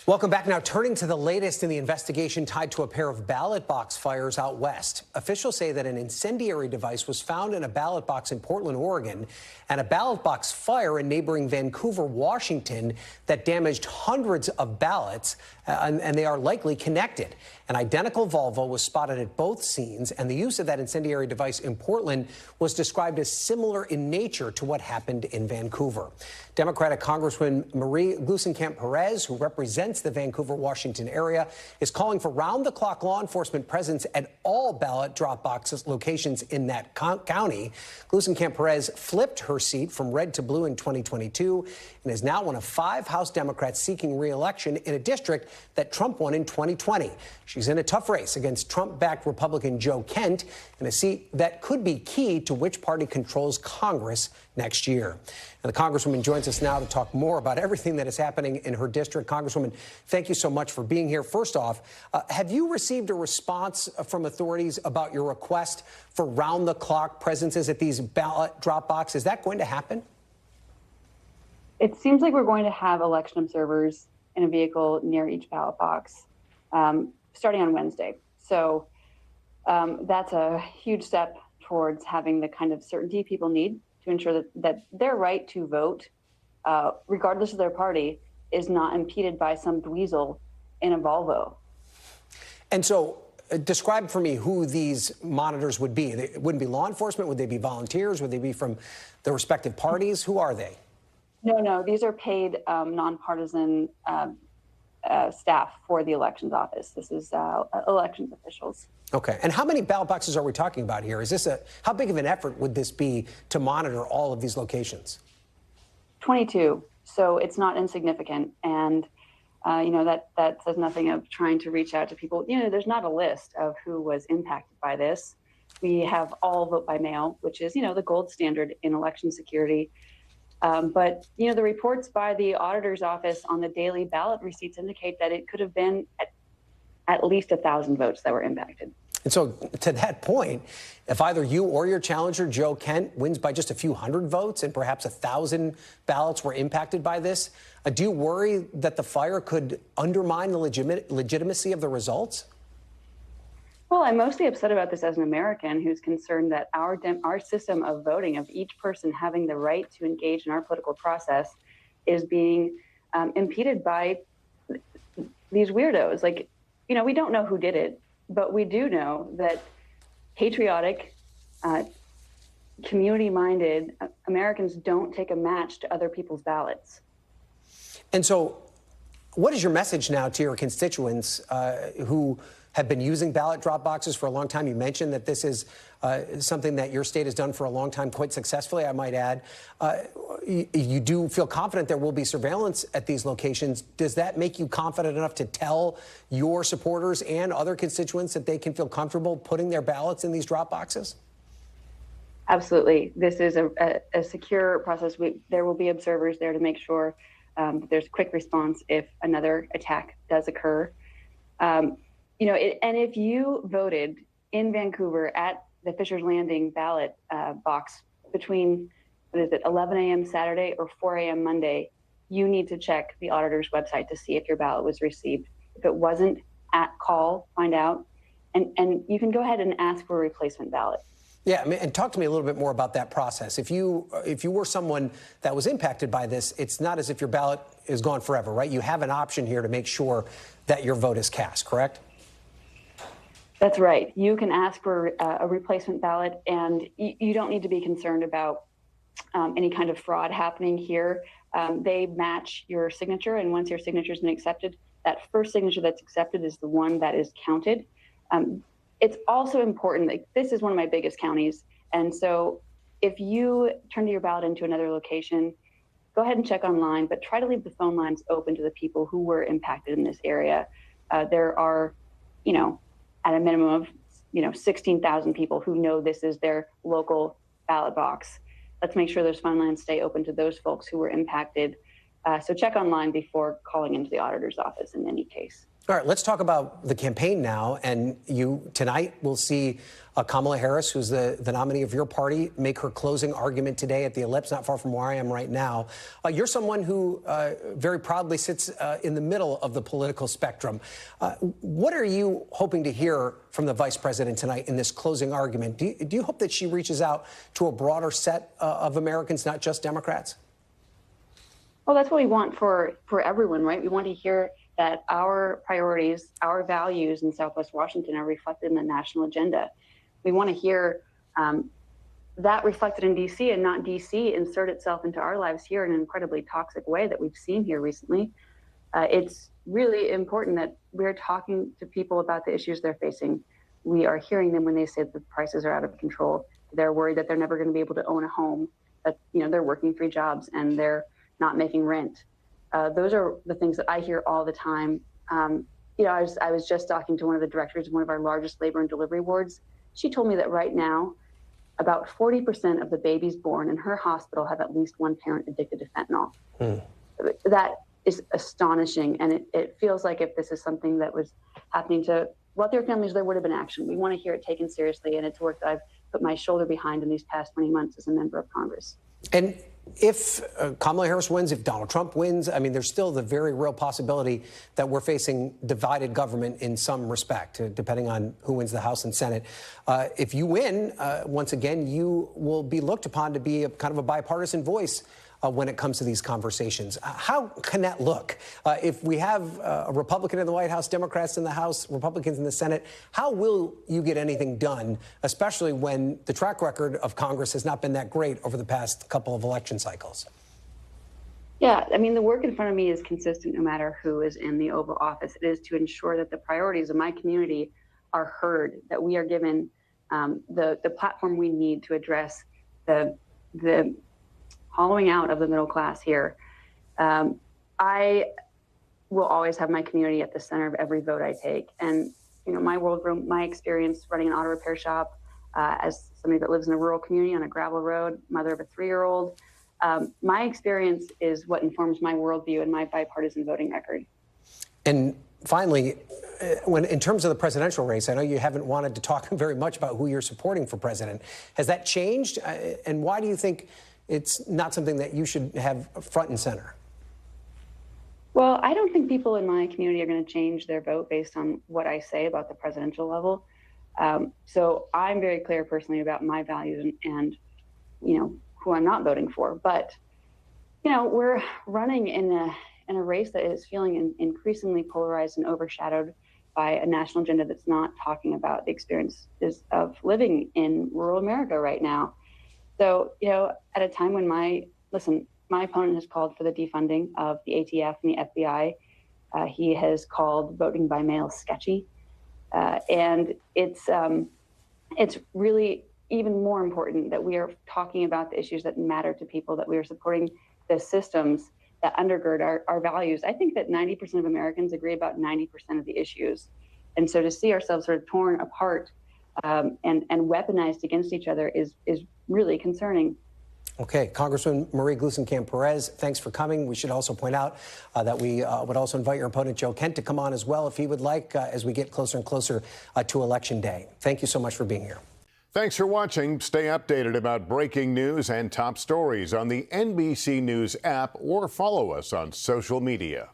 Welcome back. Now, turning to the latest in the investigation tied to a pair of ballot box fires out west. Officials say that an incendiary device was found in a ballot box in Portland, Oregon, and a ballot box fire in neighboring Vancouver, Washington, that damaged hundreds of ballots, and they are likely connected. An identical Volvo was spotted at both scenes, and the use of that incendiary device in Portland was described as similar in nature to what happened in Vancouver. Democratic Congresswoman Gluesenkamp Perez, who represents the Vancouver, Washington area, is calling for round-the-clock law enforcement presence at all ballot drop boxes locations in that county. Gluesenkamp Perez flipped her seat from red to blue in 2022 and is now one of 5 House Democrats seeking re-election in a district that Trump won in 2020. She's in a tough race against Trump-backed Republican Joe Kent in a seat that could be key to which party controls Congress next year. And the Congresswoman joins us now to talk more about everything that is happening in her district. Congresswoman, thank you so much for being here. First off, have you received a response from authorities about your request for round-the-clock presences at these ballot drop boxes? Is that going to happen? It seems like we're going to have election observers in a vehicle near each ballot box starting on Wednesday. So that's a huge step towards having the kind of certainty people need to ensure that their right to vote, regardless of their party, is not impeded by some dweezil in a Volvo. And so describe for me who these monitors would be. It wouldn't be law enforcement. Would they be volunteers? Would they be from the respective parties? Who are they? No, these are paid nonpartisan staff for the elections office. This is elections officials. Okay. And how many ballot boxes are we talking about here? How big of an effort would this be to monitor all of these locations? 22. So it's not insignificant. And, that says nothing of trying to reach out to people. There's not a list of who was impacted by this. We have all vote by mail, which is, the gold standard in election security. But the reports by the auditor's office on the daily ballot receipts indicate that it could have been at least 1,000 votes that were impacted. And so to that point, if either you or your challenger, Joe Kent, wins by just a few hundred votes and perhaps 1,000 ballots were impacted by this, do you worry that the fire could undermine the legitimacy of the results? Well, I'm mostly upset about this as an American who's concerned that our system of voting, of each person having the right to engage in our political process, is being impeded by these weirdos. We don't know who did it, but we do know that patriotic, community-minded Americans don't take a match to other people's ballots. And so what is your message now to your constituents who have been using ballot drop boxes for a long time? You mentioned that this is something that your state has done for a long time, quite successfully, I might add. You do feel confident there will be surveillance at these locations. Does that make you confident enough to tell your supporters and other constituents that they can feel comfortable putting their ballots in these drop boxes? Absolutely. This is a secure process. There will be observers there to make sure that there's quick response if another attack does occur. And if you voted in Vancouver at the Fisher's Landing ballot box between 11 a.m. Saturday or 4 a.m. Monday, you need to check the auditor's website to see if your ballot was received. If it wasn't, call, find out, and you can go ahead and ask for a replacement ballot. Yeah, and talk to me a little bit more about that process. If you were someone that was impacted by this, it's not as if your ballot is gone forever, right? You have an option here to make sure that your vote is cast, correct? That's right. You can ask for a replacement ballot, and you don't need to be concerned about any kind of fraud happening here. They match your signature, and once your signature has been accepted, that first signature that's accepted is the one that is counted. It's also important, this is one of my biggest counties, and so if you turn your ballot into another location, go ahead and check online, but try to leave the phone lines open to the people who were impacted in this area. There are, at a minimum of 16,000 people who know this is their local ballot box. Let's make sure those phone lines stay open to those folks who were impacted. So check online before calling into the auditor's office in any case. All right, let's talk about the campaign now. And you tonight will see Kamala Harris, who's the nominee of your party, make her closing argument today at the Ellipse, not far from where I am right now. You're someone who very proudly sits in the middle of the political spectrum. What are you hoping to hear from the vice president tonight in this closing argument? Do you hope that she reaches out to a broader set of Americans, not just Democrats? Well, that's what we want for everyone, right? We want to hear that our priorities, our values in Southwest Washington are reflected in the national agenda. We want to hear that reflected in D.C. and not D.C. insert itself into our lives here in an incredibly toxic way that we've seen here recently. It's really important that we're talking to people about the issues they're facing. We are hearing them when they say that the prices are out of control. They're worried that they're never going to be able to own a home, that they're working 3 jobs and they're not making rent. Those are the things that I hear all the time. I was just talking to one of the directors of one of our largest labor and delivery wards. She told me that right now, about 40% of the babies born in her hospital have at least one parent addicted to fentanyl. That is astonishing. And it feels like if this is something that was happening to wealthier families, there would have been action. We want to hear it taken seriously. And it's work that I've put my shoulder behind in these past 20 months as a member of Congress. And if Kamala Harris wins, if Donald Trump wins, I mean, there's still the very real possibility that we're facing divided government in some respect, depending on who wins the House and Senate. If you win, once again, you will be looked upon to be a kind of a bipartisan voice when it comes to these conversations. How can that look? If we have a Republican in the White House, Democrats in the House, Republicans in the Senate, how will you get anything done, especially when the track record of Congress has not been that great over the past couple of election cycles? Yeah, I mean, the work in front of me is consistent no matter who is in the Oval Office. It is to ensure that the priorities of my community are heard, that we are given the platform we need to address the hollowing out of the middle class here. I will always have my community at the center of every vote I take. And, my experience running an auto repair shop as somebody that lives in a rural community on a gravel road, mother of a 3-year-old, my experience is what informs my worldview and my bipartisan voting record. And finally, in terms of the presidential race, I know you haven't wanted to talk very much about who you're supporting for president. Has that changed? And why do you think it's not something that you should have front and center? Well, I don't think people in my community are going to change their vote based on what I say about the presidential level. So I'm very clear personally about my values and who I'm not voting for. But, we're running in a race that is feeling increasingly polarized and overshadowed by a national agenda that's not talking about the experiences of living in rural America right now. So, at a time when my opponent has called for the defunding of the ATF and the FBI. He has called voting by mail sketchy. And it's really even more important that we are talking about the issues that matter to people, that we are supporting the systems that undergird our values. I think that 90% of Americans agree about 90% of the issues. And so to see ourselves sort of torn apart and weaponized against each other is really concerning. Okay, Congresswoman Marie Gluesenkamp Perez, thanks for coming. We should also point out that we would also invite your opponent, Joe Kent, to come on as well if he would like as we get closer and closer to Election Day. Thank you so much for being here. Thanks for watching. Stay updated about breaking news and top stories on the NBC News app or follow us on social media.